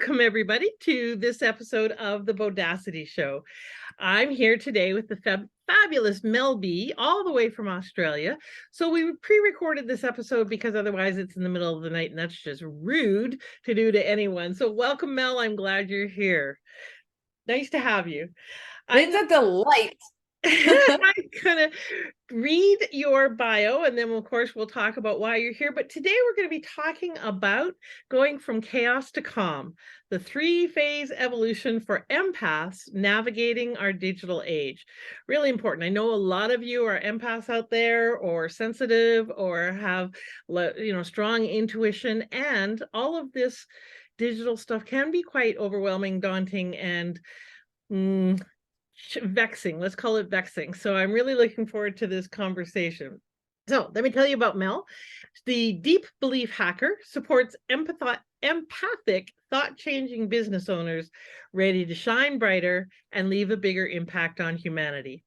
Welcome, everybody, to this episode of the Bodacity Show. I'm here today with the fabulous Mell B, all the way from Australia. So we pre-recorded this episode because otherwise it's in the middle of the night, and that's just rude to do to anyone. So welcome, Mell. I'm glad you're here. Nice to have you. It's a delight. I'm gonna read your bio, and then of course we'll talk about why you're here. But today we're going to be talking about going from chaos to calm, the 3-phase evolution for empaths navigating our digital age. Really important. I know a lot of you are empaths out there, or sensitive, or have strong intuition, and all of this digital stuff can be quite overwhelming, daunting, and vexing. Let's call it vexing. So I'm really looking forward to this conversation. So let me tell you about Mell. The deep belief hacker supports empathic, thought-changing business owners ready to shine brighter and leave a bigger impact on humanity.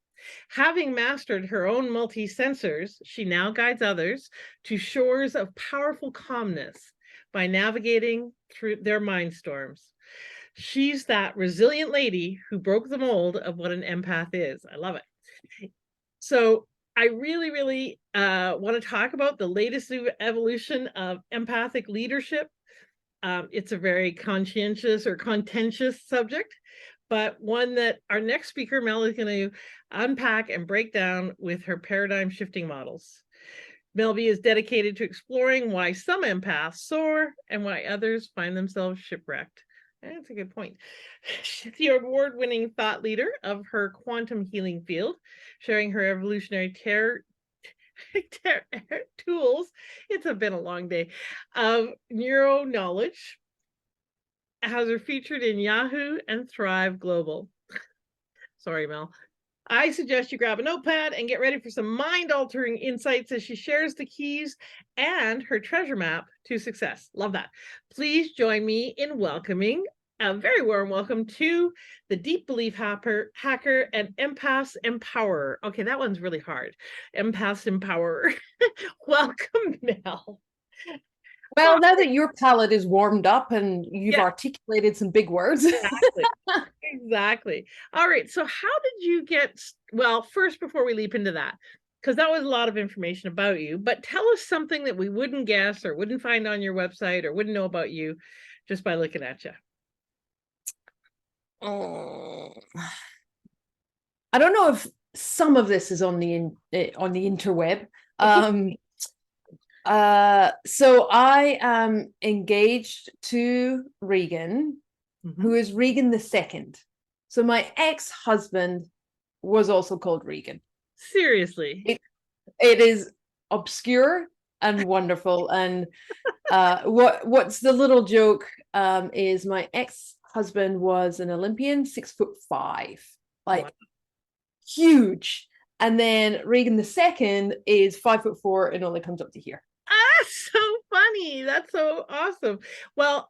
Having mastered her own multi-sensors, she now guides others to shores of powerful calmness by navigating through their mind storms. She's that resilient lady who broke the mold of what an empath is. I love it. So I really want to talk about the latest evolution of empathic leadership. It's a very conscientious or contentious subject, but one that our next speaker, Mell, is going to unpack and break down with her paradigm shifting models. Mell B is dedicated to exploring why some empaths soar and why others find themselves shipwrecked. That's a good point. She's the award-winning thought leader of her quantum healing field, sharing her evolutionary tools. It's been a long day of neuro-knowledge. Has her featured in Yahoo and Thrive Global. Sorry, Mell. I suggest you grab a notepad and get ready for some mind-altering insights as she shares the keys and her treasure map to success. Love that. Please join me in welcoming a very warm welcome to the deep belief hacker and empaths empowerer. Okay, that one's really hard. Empaths empowerer. Welcome, Mell. Well, now that your palate is warmed up and you've articulated some big words. Exactly. All right. So how did you get, well, first, before we leap into that, because that was a lot of information about you, but tell us something that we wouldn't guess or wouldn't find on your website or wouldn't know about you just by looking at you. Oh, I don't know if some of this is on the interweb. So I am engaged to Regan, who is Regan II. So my ex-husband was also called Regan. Seriously. It is obscure and wonderful. And what's the little joke is my ex-husband was an Olympian, 6'5", like wow. Huge. And then Regan II is 5'4" and only comes up to here. So funny. That's so awesome. Well,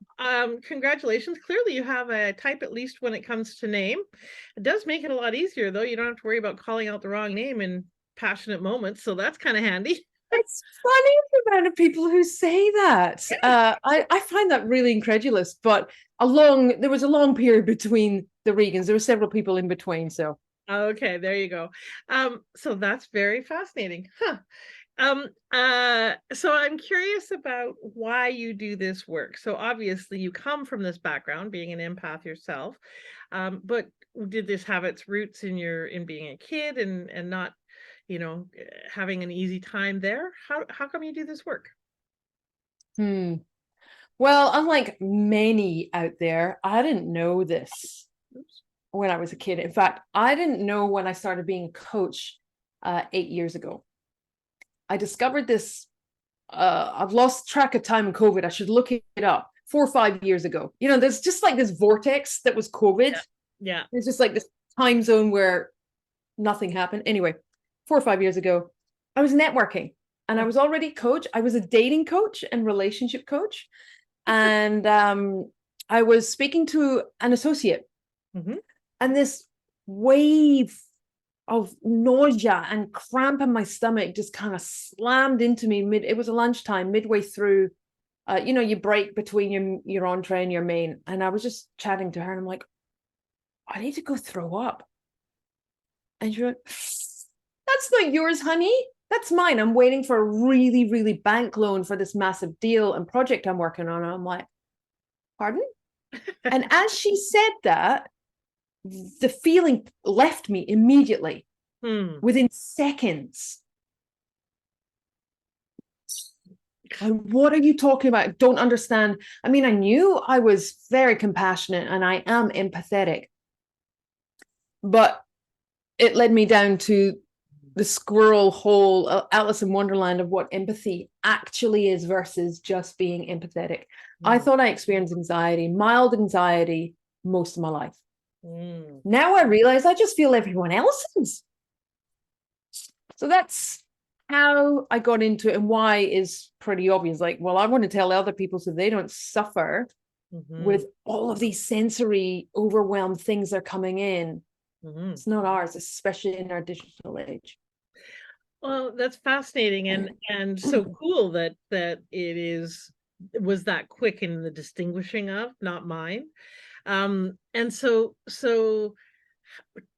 congratulations. Clearly you have a type, at least when it comes to name. It does make it a lot easier, though. You don't have to worry about calling out the wrong name in passionate moments, so that's kind of handy. It's funny the amount of people who say that. I find that really incredulous, but there was a long period between the Regans. There were several people in between, so. Okay, there you go. So that's very fascinating. So I'm curious about why you do this work. So obviously you come from this background, being an empath yourself, but did this have its roots in being a kid and not, having an easy time there? How come you do this work? Well, unlike many out there, I didn't know this when I was a kid. In fact, I didn't know when I started being a coach 8 years ago. I discovered this, I've lost track of time in COVID. I should look it up. 4 or 5 years ago. There's just like this vortex that was COVID. Yeah. It's just like this time zone where nothing happened. Anyway, 4 or 5 years ago, I was networking and I was already a coach. I was a dating coach and relationship coach. And I was speaking to an associate. And this wave of nausea and cramp in my stomach just kind of slammed into me it was a lunchtime midway through you break between your entree and your main. And I was just chatting to her and I'm like, I need to go throw up. And she went, that's not yours, honey. That's mine. I'm waiting for a really, really bank loan for this massive deal and project I'm working on. And I'm like, pardon? And as she said that, the feeling left me immediately within seconds. And what are you talking about? Don't understand. I mean, I knew I was very compassionate and I am empathetic, but it led me down to the squirrel hole, Alice in Wonderland, of what empathy actually is versus just being empathetic. I thought I experienced anxiety, mild anxiety, most of my life. Now I realize I just feel everyone else's. So that's how I got into it, and why is pretty obvious. Like, well, I want to tell other people so they don't suffer with all of these sensory overwhelmed things that are coming in. It's not ours, especially in our digital age. Well, that's fascinating and so cool that it was that quick in the distinguishing of, not mine. And so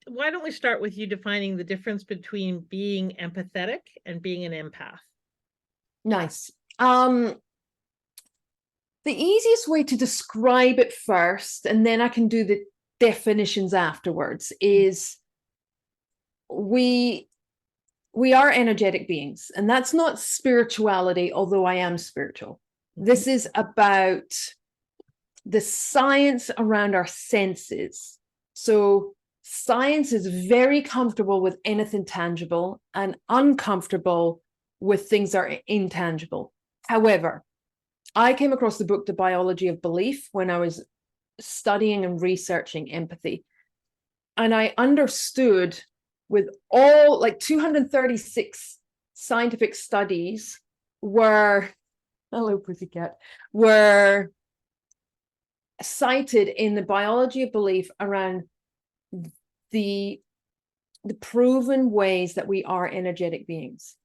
why don't we start with you defining the difference between being empathetic and being an empath? Nice. The easiest way to describe it first, and then I can do the definitions afterwards, is we are energetic beings, and that's not spirituality, although I am spiritual. This is about the science around our senses. So science is very comfortable with anything tangible and uncomfortable with things that are intangible. However, I came across the book The Biology of Belief when I was studying and researching empathy. And I understood, with all like 236 scientific studies were, hello pussycat, were cited in the biology of belief around the proven ways that we are energetic beings.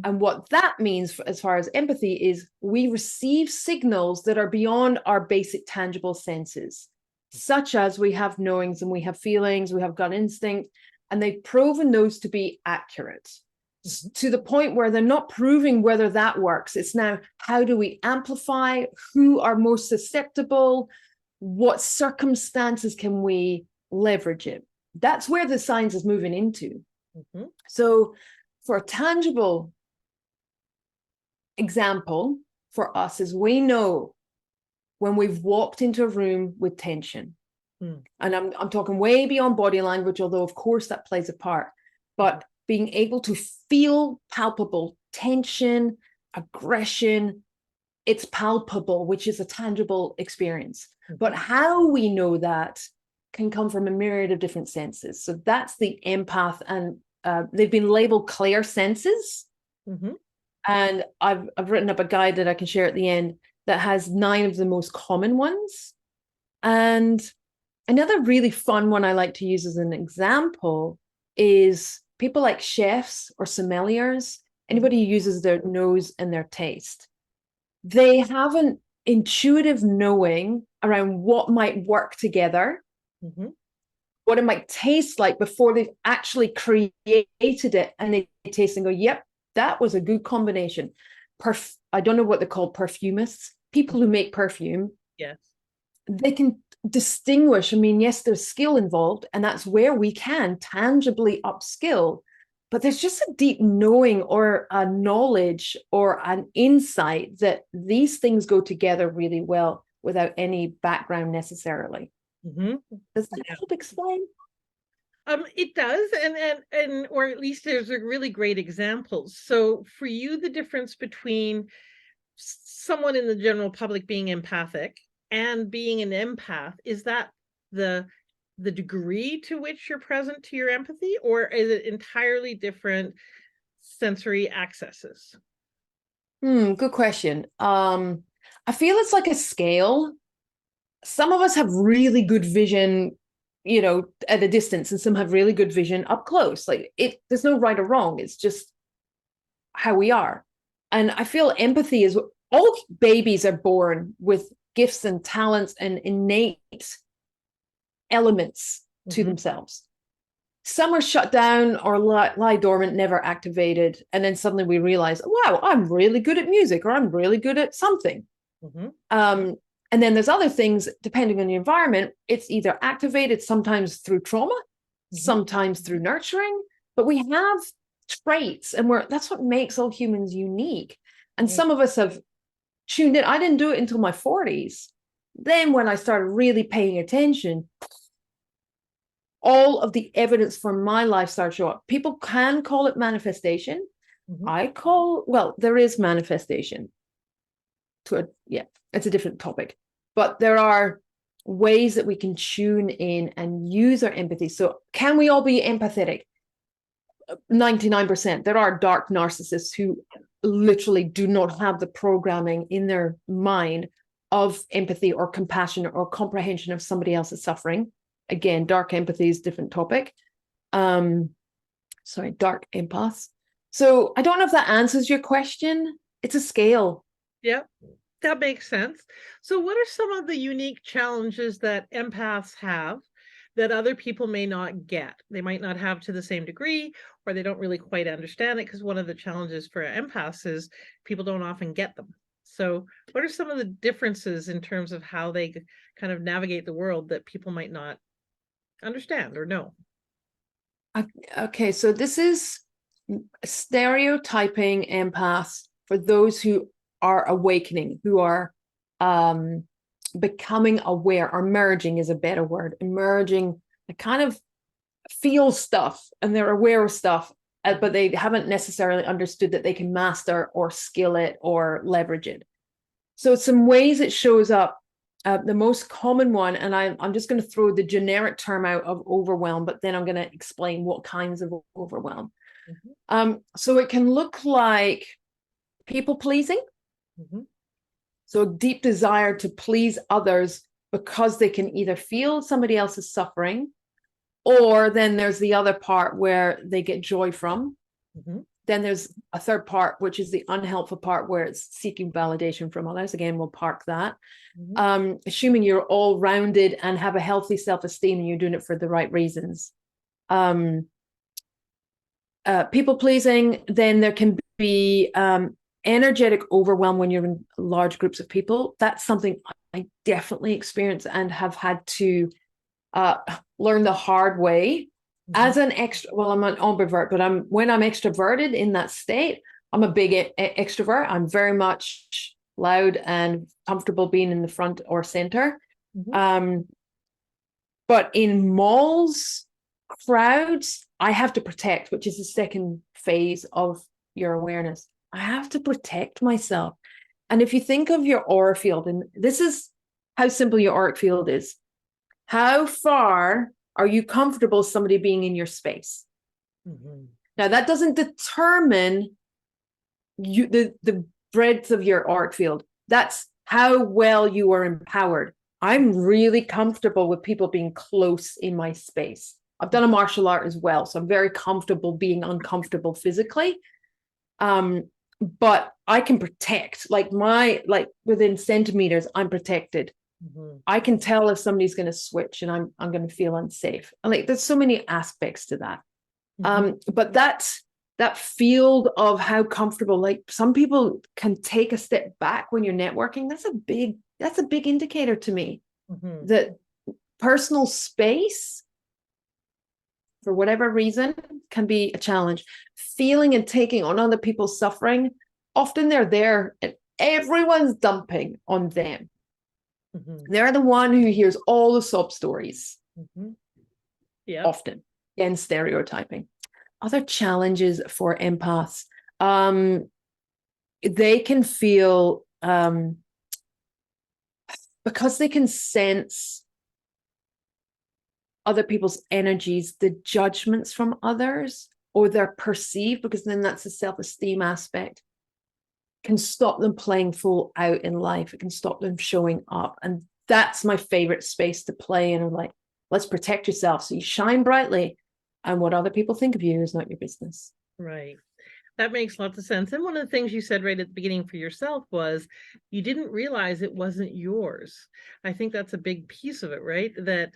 And what that means as far as empathy is, we receive signals that are beyond our basic tangible senses, such as we have knowings and we have feelings, we have gut instinct, and they've proven those to be accurate to the point where they're not proving whether that works. It's now, how do we amplify? Who are most susceptible? What circumstances can we leverage it? That's where the science is moving into. So for a tangible example for us is, we know when we've walked into a room with tension, and I'm talking way beyond body language, although of course that plays a part, but being able to feel palpable tension, aggression, it's palpable, which is a tangible experience. But how we know that can come from a myriad of different senses. So that's the empath, and they've been labeled clair senses. And I've written up a guide that I can share at the end that has 9 of the most common ones. And another really fun one I like to use as an example is people like chefs or sommeliers, anybody who uses their nose and their taste. They have an intuitive knowing around what might work together, what it might taste like before they've actually created it, and they taste and go, yep, that was a good combination. I don't know what they're called, perfumists, people who make perfume. Yes. They can distinguish. I mean, yes, there's skill involved, and that's where we can tangibly upskill, but there's just a deep knowing or a knowledge or an insight that these things go together really well without any background necessarily. Does that help explain? It does, and or at least there's a really great examples. So for you, the difference between someone in the general public being empathic and being an empath, is that the degree to which you're present to your empathy, or is it entirely different sensory accesses? Good question. I feel it's like a scale. Some of us have really good vision, at a distance, and some have really good vision up close. Like, there's no right or wrong. It's just how we are. And I feel empathy is all babies are born with gifts and talents and innate elements to themselves. Some are shut down or lie dormant, never activated. And then suddenly we realize, wow, I'm really good at music, or I'm really good at something. And then there's other things, depending on the environment, it's either activated sometimes through trauma, sometimes through nurturing, but we have traits, and that's what makes all humans unique. And some of us have tuned in. I didn't do it until my 40s. Then when I started really paying attention, all of the evidence for my life started to show up. People can call it manifestation. There is manifestation. It's a different topic. But there are ways that we can tune in and use our empathy. So can we all be empathetic? 99%. There are dark narcissists who literally do not have the programming in their mind of empathy or compassion or comprehension of somebody else's suffering. Again, dark empathy is a different topic. Dark empaths. So I don't know if that answers your question. It's a scale. Yeah, that makes sense. So what are some of the unique challenges that empaths have that other people may not get? They might not have to the same degree, or they don't really quite understand it, because one of the challenges for empaths is people don't often get them. So what are some of the differences in terms of how they kind of navigate the world that people might not understand or know? Okay, so this is stereotyping empaths for those who are awakening, who are becoming aware, or merging is a better word. Emerging, they kind of feel stuff and they're aware of stuff, but they haven't necessarily understood that they can master or skill it or leverage it. So some ways it shows up. The most common one, and I'm just going to throw the generic term out of overwhelm, but then I'm going to explain what kinds of overwhelm. So it can look like people pleasing. So a deep desire to please others because they can either feel somebody else's suffering, or then there's the other part where they get joy from. Then there's a third part, which is the unhelpful part, where it's seeking validation from others. Again, we'll park that. Assuming you're all rounded and have a healthy self-esteem and you're doing it for the right reasons. People pleasing, then there can be energetic overwhelm when you're in large groups of people. That's something I definitely experience and have had to learn the hard way. As an I'm an ambivert, but when I'm extroverted in that state, I'm a big extrovert. I'm very much loud and comfortable being in the front or center. But in malls, crowds, I have to protect, which is the second phase of your awareness. I have to protect myself. And if you think of your aura field, and this is how simple your auric field is, how far are you comfortable somebody being in your space? Now, that doesn't determine the breadth of your auric field. That's how well you are empowered. I'm really comfortable with people being close in my space. I've done a martial art as well, so I'm very comfortable being uncomfortable physically. But I can protect, like within centimeters, I'm protected. I can tell if somebody's going to switch and I'm going to feel unsafe. And there's so many aspects to that. But that field of how comfortable, some people can take a step back when you're networking. That's a big indicator to me that personal space, for whatever reason, can be a challenge. Feeling and taking on other people's suffering, often they're there and everyone's dumping on them. They're the one who hears all the sob stories. Often. Again, stereotyping. Other challenges for empaths, they can feel, because they can sense other people's energies, the judgments from others, or they're perceived, because then that's a self-esteem aspect, can stop them playing full out in life. It can stop them showing up. And that's my favorite space to play in. I'm let's protect yourself so you shine brightly. And what other people think of you is not your business. Right. That makes lots of sense. And one of the things you said right at the beginning for yourself was you didn't realize it wasn't yours. I think that's a big piece of it, right? That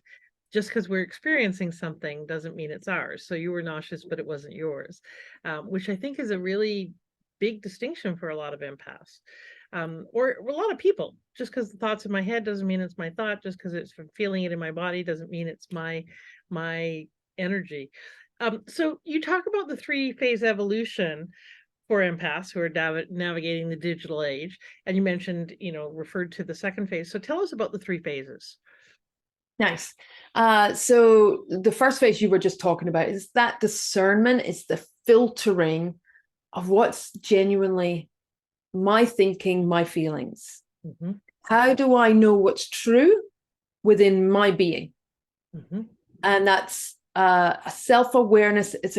just because we're experiencing something doesn't mean it's ours. So you were nauseous, but it wasn't yours, which I think is a really big distinction for a lot of empaths, or a lot of people. Just because the thought's in my head doesn't mean it's my thought. Just because it's from feeling it in my body doesn't mean it's my energy. So you talk about the 3-phase evolution for empaths who are navigating the digital age, and you mentioned, referred to the second phase. So tell us about the 3 phases. Nice. So the first phase you were just talking about is that discernment, is the filtering of what's genuinely my thinking, my feelings. Mm-hmm. How do I know what's true within my being? Mm-hmm. And that's a self-awareness. It's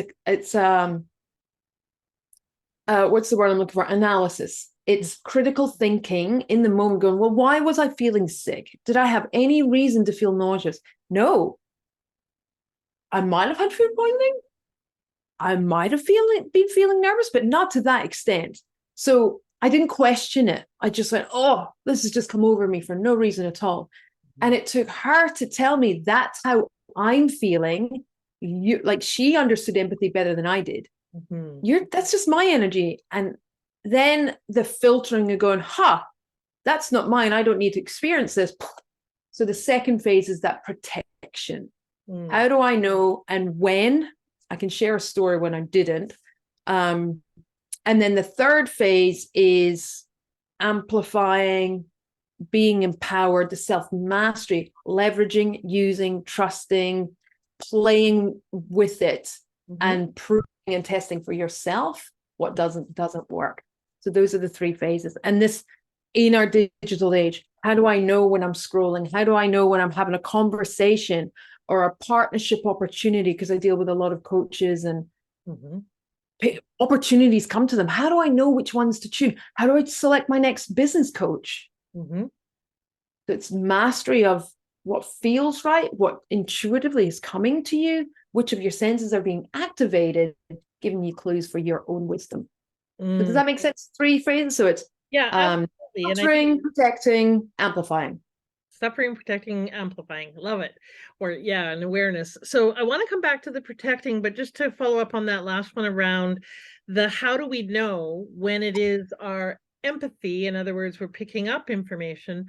what's the word I'm looking for? Analysis. It's critical thinking in the moment, going, well, why was I feeling sick? Did I have any reason to feel nauseous? No. I might have had food poisoning. I might have been feeling nervous, but not to that extent. So I didn't question it. I just went, oh, this has just come over me for no reason at all. And it took her to tell me that's how I'm feeling. She understood empathy better than I did. Mm-hmm. That's just my energy. And then the filtering of going, that's not mine. I don't need to experience this. So the second phase is that protection. How do I know and when? I can share a story when I didn't. And then the third phase is amplifying, being empowered, the self-mastery, leveraging, using, trusting, playing with it, and proving and testing for yourself what doesn't work. So those are the 3 phases. And this, in our digital age, how do I know when I'm scrolling? How do I know when I'm having a conversation or a partnership opportunity? Because I deal with a lot of coaches, and opportunities come to them. How do I know which ones to choose? How do I select my next business coach? So it's mastery of what feels right, what intuitively is coming to you, which of your senses are being activated, giving you clues for your own wisdom. So does that make sense? 3 phases. So it's filtering, protecting, amplifying. Suffering, protecting, amplifying. Love it. And awareness. So I want to come back to the protecting, but just to follow up on that last one around the how do we know when it is our empathy, in other words, we're picking up information,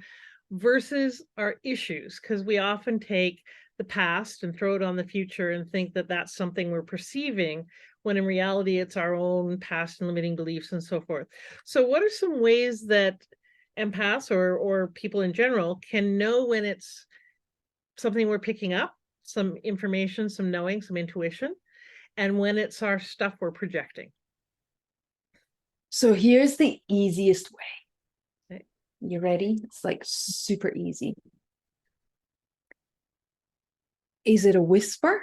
versus our issues, because we often take the past and throw it on the future and think that that's something we're perceiving, when in reality it's our own past and limiting beliefs and so forth. So what are some ways that empaths or people in general can know when it's something we're picking up, some information, some knowing, some intuition, and when it's our stuff we're projecting? So here's the easiest way. Okay. You ready? It's like super easy. Is it a whisper?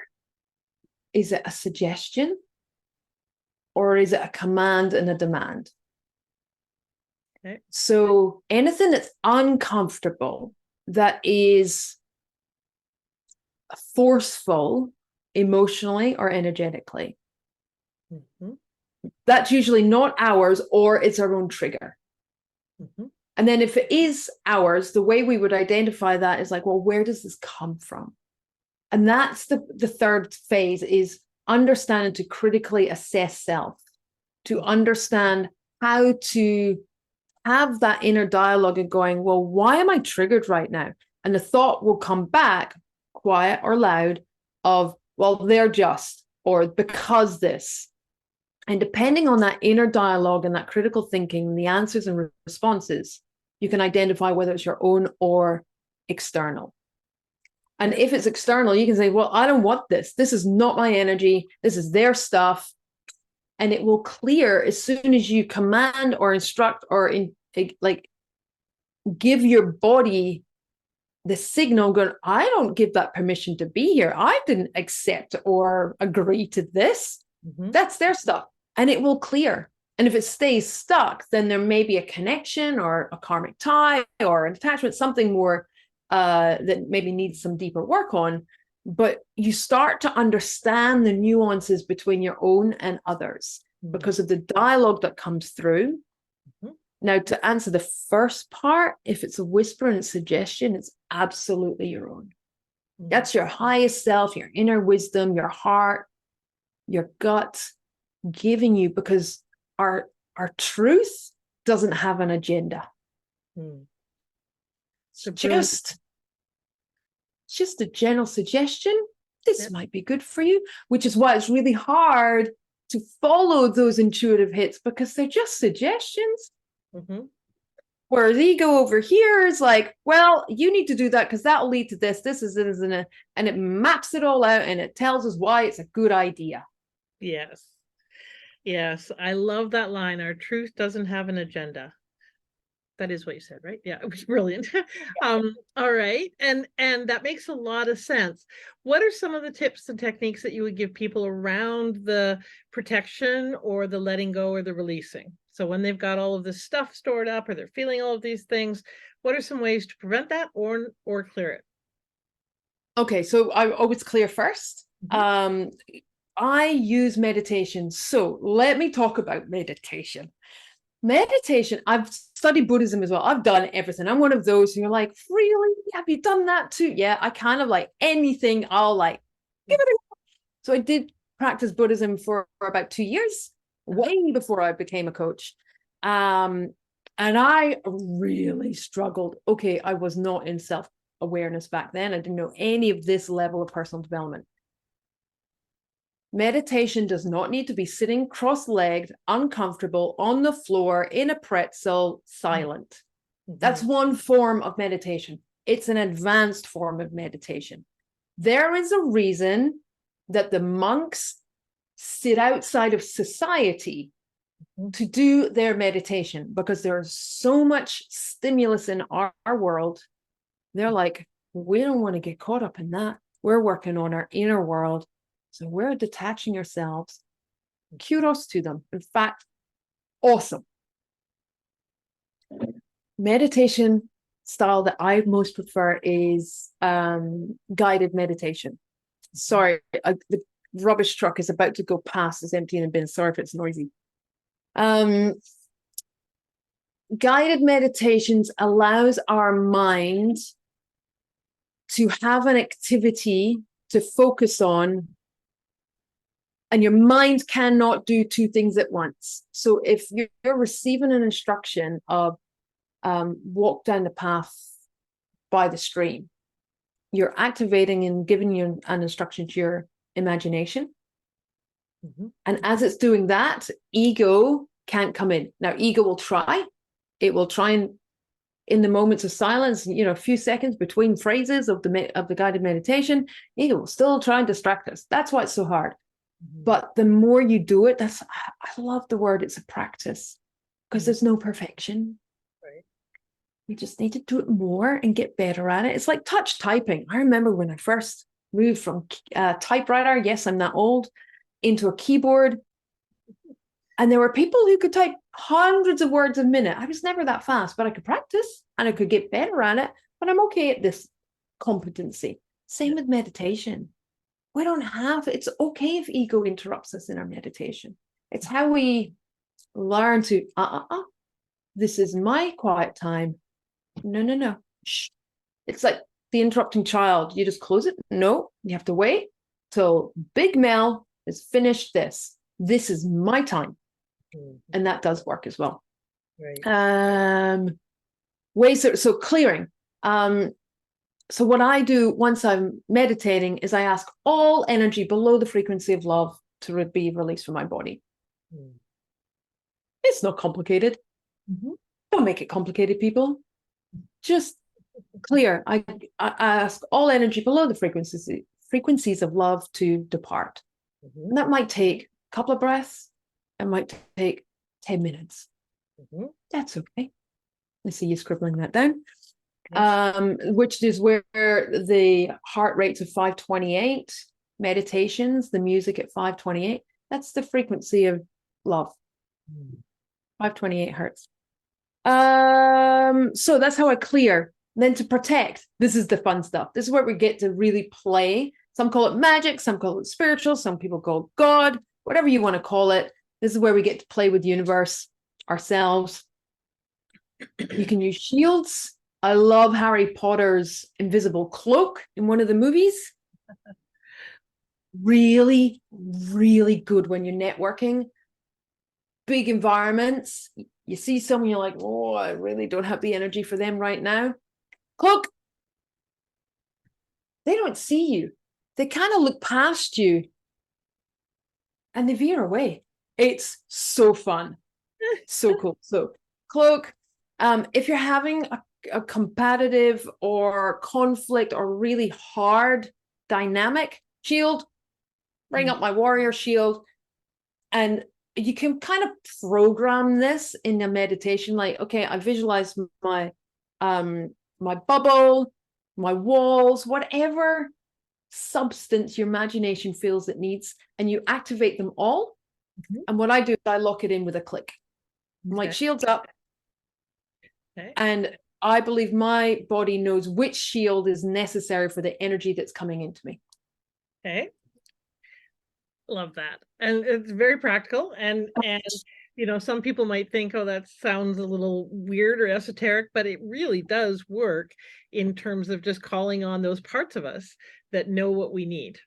Is it a suggestion? Or is it a command and a demand? Okay. So anything that's uncomfortable, that is forceful emotionally or energetically, that's usually not ours, or it's our own trigger. And then if it is ours, the way we would identify that is like, well, where does this come from? And that's the third phase, is understanding to critically assess self, to understand how to have that inner dialogue and going, well, why am I triggered right now? And the thought will come back, quiet or loud, of, well, they're just, or because this. And depending on that inner dialogue and that critical thinking, the answers and responses, you can identify whether it's your own or external. And if it's external, you can say, well, I don't want this. This is not my energy. This is their stuff. And it will clear as soon as you command or instruct or give your body the signal going, I don't give that permission to be here. I didn't accept or agree to this. That's their stuff. And it will clear. And if it stays stuck, then there may be a connection or a karmic tie or an attachment, something more that maybe needs some deeper work on. But you start to understand the nuances between your own and others. because of the dialogue that comes through. Mhm. Now, to answer the first part, if it's a whisper and suggestion, it's absolutely your own. That's your highest self, your inner wisdom, your heart, your gut giving you, because our truth doesn't have an agenda. Mm. It's just a general suggestion. This might be good for you, which is why it's really hard to follow those intuitive hits, because they're just suggestions. Mm-hmm. Whereas ego over here is like, well, you need to do that because that will lead to this, and it maps it all out and it tells us why it's a good idea. Yes. Yes. I love that line. Our truth doesn't have an agenda. That is what you said, right? Yeah, it was brilliant. All right. And that makes a lot of sense. What are some of the tips and techniques that you would give people around the protection or the letting go or the releasing? So when they've got all of this stuff stored up or they're feeling all of these things, what are some ways to prevent that or clear it? Okay, so I always clear first. I use meditation. So let me talk about meditation. Meditation, I've studied Buddhism as well. I've done everything. I'm one of those who are like, really? Have you done that too? Yeah, I kind of like anything, I'll like give it a go. So I did practice Buddhism for about 2 years, way before I became a coach. And I really struggled. Okay, I was not in self-awareness back then. I didn't know any of this level of personal development. Meditation does not need to be sitting cross-legged, uncomfortable, on the floor, in a pretzel, silent. That's one form of meditation. It's an advanced form of meditation. There is a reason that the monks sit outside of society to do their meditation, because there's so much stimulus in our world. They're like, we don't want to get caught up in that. We're working on our inner world. So we're detaching ourselves. Kudos to them. In fact, awesome. Meditation style that I most prefer is guided meditation. Sorry, the rubbish truck is about to go past. It's emptying a bin. Sorry if it's noisy. Guided meditations allows our mind to have an activity to focus on, and your mind cannot do two things at once. So if you're receiving an instruction of walk down the path by the stream, you're activating and giving you an instruction to your imagination. And as it's doing that, ego can't come in. Now, ego will try. It will try and, in the moments of silence, a few seconds between phrases of the guided meditation, ego will still try and distract us. That's why it's so hard. But the more you do it, I love the word, it's a practice, because there's no perfection. Right. You just need to do it more and get better at it. It's like touch typing. I remember when I first moved from typewriter, yes, I'm that old, into a keyboard. And there were people who could type hundreds of words a minute. I was never that fast, but I could practice and I could get better at it. But I'm okay at this competency. Same with meditation. We don't have, it's okay if ego interrupts us in our meditation. It's how we learn to, this is my quiet time. No. Shh. It's like the interrupting child. You just close it. No, you have to wait till Big Mel has finished this. This is my time. And that does work as well. Right. So clearing. So what I do once I'm meditating is I ask all energy below the frequency of love to be released from my body. It's not complicated. Don't make it complicated, people. Just clear. I ask all energy below the frequencies of love to depart. And that might take a couple of breaths. It might take 10 minutes. That's okay. I see you scribbling that down. Which is where the heart rates of 528, meditations, the music at 528, that's the frequency of love. 528 hertz. So that's how I clear. Then to protect, this is the fun stuff. This is where we get to really play. Some call it magic, some call it spiritual, some people call it God, whatever you want to call it. This is where we get to play with the universe, ourselves. You can use shields. I love Harry Potter's invisible cloak in one of the movies. Really, really good when you're networking. Big environments. You see someone, you're like, oh, I really don't have the energy for them right now. Cloak. They don't see you. They kind of look past you and they veer away. It's so fun. So cool. So cloak. If you're having a competitive or conflict or really hard dynamic, shield, bring up my warrior shield. And you can kind of program this in a meditation, like, okay, I visualize my my bubble, my walls, whatever substance your imagination feels it needs, and you activate them all. And what I do is I lock it in with a click. I'm like, shields up. And I believe my body knows which shield is necessary for the energy that's coming into me. Okay. Love that. And it's very practical. And you know, some people might think, oh, that sounds a little weird or esoteric, but it really does work in terms of just calling on those parts of us that know what we need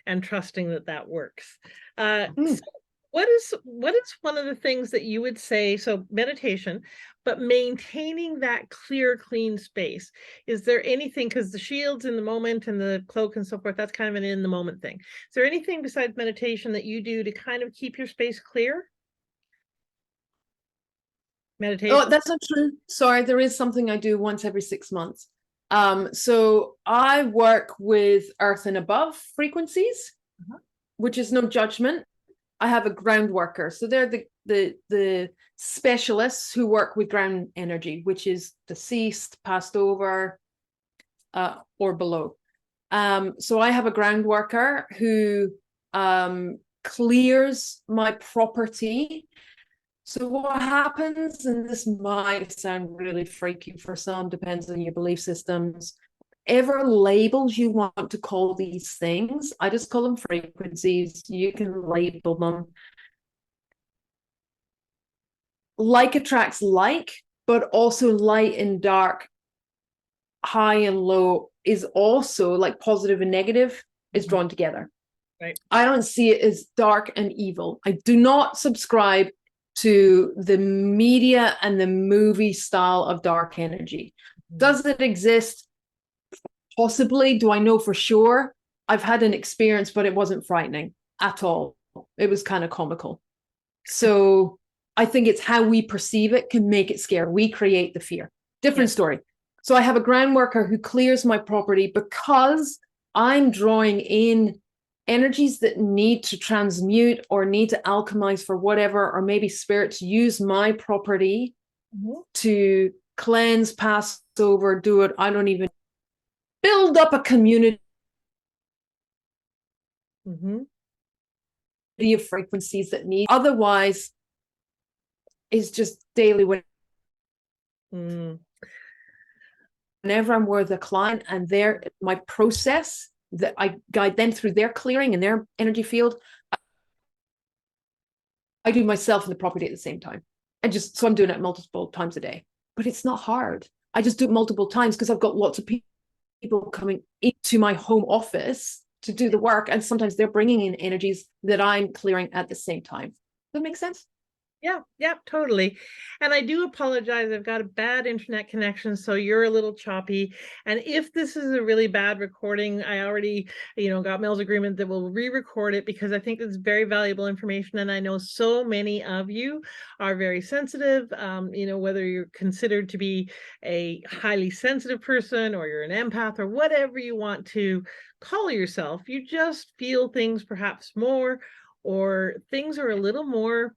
and trusting that that works. So what is one of the things that you would say, so meditation, but maintaining that clear, clean space? Is there anything, because the shield's in the moment and the cloak and so forth, that's kind of an in the moment thing. Is there anything besides meditation that you do to kind of keep your space clear? Meditation? Oh, that's not true. Sorry, there is something I do once every 6 months. So I work with earth and above frequencies, which is no judgment. I have a ground worker. So they're the specialists who work with ground energy, which is deceased, passed over, or below. So I have a ground worker who clears my property. So what happens, and this might sound really freaky for some, depends on your belief systems, whatever labels you want to call these things, I just call them frequencies. You can label them. Like attracts like, but also light and dark, high and low is also like positive and negative is drawn together. Right. I don't see it as dark and evil. I do not subscribe to the media and the movie style of dark energy. Does it exist? Possibly. Do I know for sure? I've had an experience, but it wasn't frightening at all. It was kind of comical. So I think it's how we perceive it can make it scary. We create the fear. Different story. So I have a ground worker who clears my property because I'm drawing in energies that need to transmute or need to alchemize for whatever, or maybe spirits use my property to cleanse, pass over, do it. I don't even build up a community of frequencies that need. Otherwise, it's just daily. Whenever I'm with a client and my process that I guide them through their clearing and their energy field, I do myself and the property at the same time. And so I'm doing it multiple times a day. But it's not hard. I just do it multiple times because I've got lots of people coming into my home office to do the work. And sometimes they're bringing in energies that I'm clearing at the same time. Does that make sense? Yeah, totally. And I do apologize. I've got a bad internet connection, so you're a little choppy. And if this is a really bad recording, I already, got Mell's agreement that we'll re-record it because I think it's very valuable information. And I know so many of you are very sensitive, whether you're considered to be a highly sensitive person or you're an empath or whatever you want to call yourself, you just feel things perhaps more, or things are a little more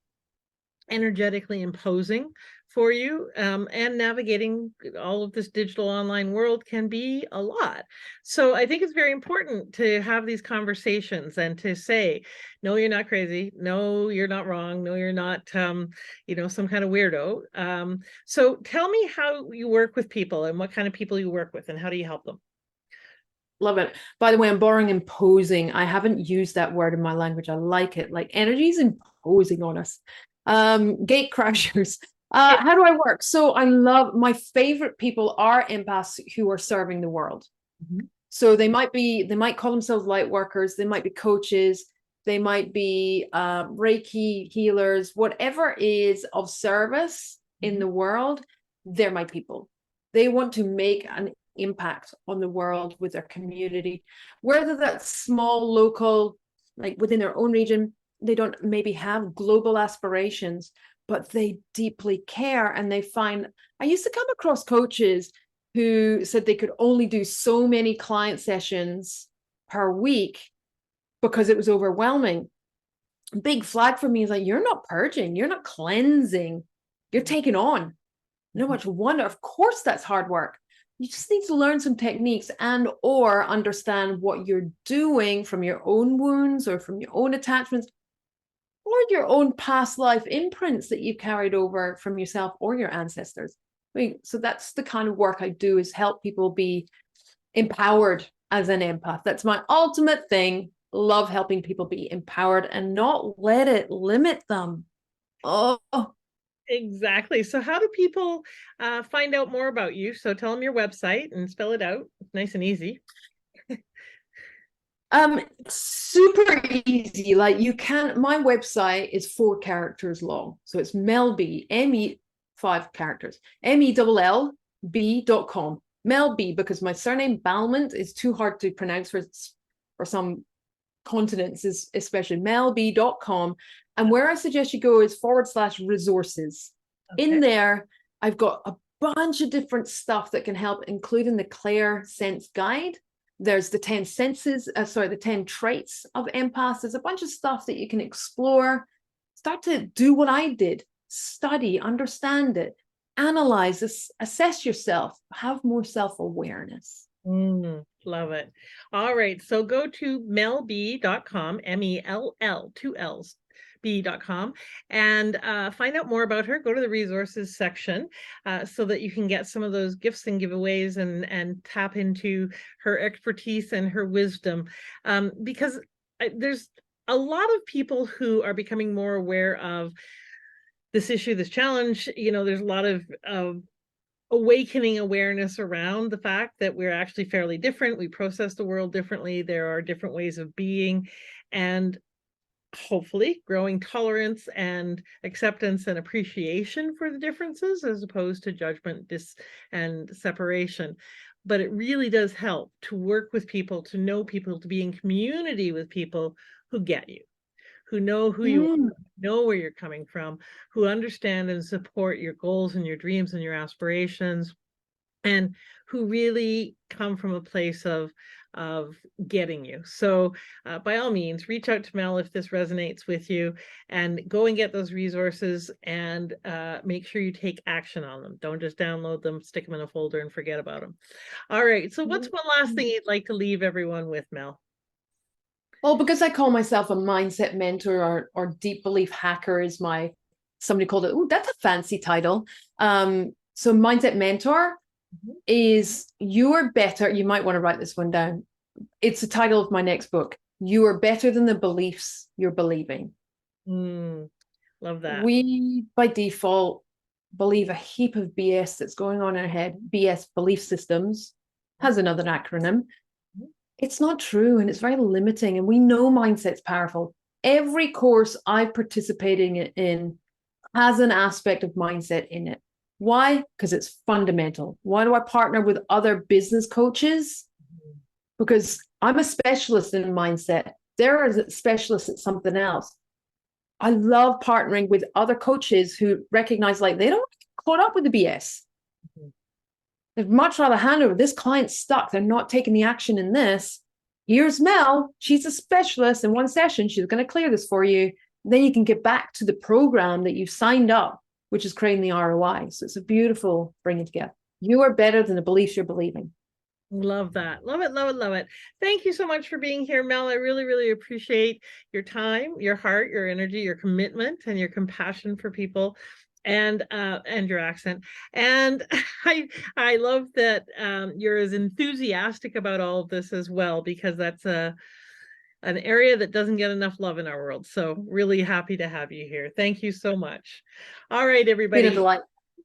energetically imposing for you, and navigating all of this digital online world can be a lot. So I think it's very important to have these conversations and to say, no, you're not crazy. No, you're not wrong. No, you're not, some kind of weirdo. So tell me how you work with people and what kind of people you work with and how do you help them? Love it. By the way, I'm borrowing imposing. I haven't used that word in my language. I like it. Like energy is imposing on us. Gate crashers. How do I work? So I love, my favorite people are empaths who are serving the world. Mhm. So they might call themselves light workers, they might be coaches, they might be Reiki healers, whatever is of service in the world, they're my people. They want to make an impact on the world with their community, whether that's small, local, like within their own region. They don't maybe have global aspirations, but they deeply care. And they find, I used to come across coaches who said they could only do so many client sessions per week because it was overwhelming. Big flag for me is like, you're not purging, you're not cleansing, you're taking on. No much wonder. Of course, that's hard work. You just need to learn some techniques and or understand what you're doing from your own wounds or from your own attachments or your own past life imprints that you've carried over from yourself or your ancestors. So that's the kind of work I do, is help people be empowered as an empath. That's my ultimate thing. Love helping people be empowered and not let it limit them. Oh, Exactly. So how do people find out more about you? So tell them your website and spell it out. It's nice and easy. super easy. Like you can, my website is 4 characters long. So it's Melby, M-E, 5 characters, MELLB.com. Melby, because my surname Balment is too hard to pronounce for some continents, is especially Melby.com. And where I suggest you go is /resources. Okay. In there, I've got a bunch of different stuff that can help, including the Claire Sense Guide. There's the 10 senses, the 10 traits of empaths. There's a bunch of stuff that you can explore. Start to do what I did. Study, understand it, analyze this, assess yourself, have more self-awareness. Love it. All right. So go to mellb.com, MELL, 2 L's, b.com, and find out more about her. Go to the resources section so that you can get some of those gifts and giveaways and tap into her expertise and her wisdom. Because there's a lot of people who are becoming more aware of this issue, this challenge. You know, there's a lot of awakening awareness around the fact that we're actually fairly different. We process the world differently. There are different ways of being, and hopefully growing tolerance and acceptance and appreciation for the differences, as opposed to judgment, and separation. But it really does help to work with people, to know people, to be in community with people who get you, who know who you are, know where you're coming from, who understand and support your goals and your dreams and your aspirations, and who really come from a place of getting you. So by all means, reach out to Mel if this resonates with you, and go and get those resources, and make sure you take action on them. Don't just download them, stick them in a folder and forget about them. All right. So what's one last thing you'd like to leave everyone with, Mel? Well, because I call myself a mindset mentor, or deep belief hacker is somebody called it. Oh, that's a fancy title. So mindset mentor is, you are better. You might want to write this one down. It's the title of my next book. You are better than the beliefs you're believing. Love that. We, by default, believe a heap of BS that's going on in our head. BS, belief systems, has another acronym. It's not true, and it's very limiting. And we know mindset's powerful. Every course I've participated in has an aspect of mindset in it. Why? Because it's fundamental. Why do I partner with other business coaches? Because I'm a specialist in mindset. They're a specialist at something else. I love partnering with other coaches who recognize, like, they don't get caught up with the BS. They'd much rather hand over, this client's stuck, they're not taking the action in this. Here's Mel, she's a specialist. In one session, she's going to clear this for you. Then you can get back to the program that you've signed up, which is creating the ROI. So it's a beautiful bringing together. You are better than the beliefs you're believing. Love that. Love it, love it, love it. Thank you so much for being here, Mel. I really, really appreciate your time, your heart, your energy, your commitment, and your compassion for people. and your accent. And I love that you're as enthusiastic about all of this as well, because that's an area that doesn't get enough love in our world. So really happy to have you here. Thank you so much. All right, everybody. Been a delight.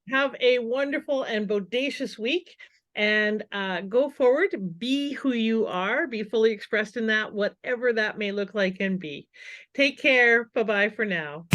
Have a wonderful and bodacious week, and go forward, be who you are, be fully expressed in that, whatever that may look like and be. Take care. Bye-bye for now.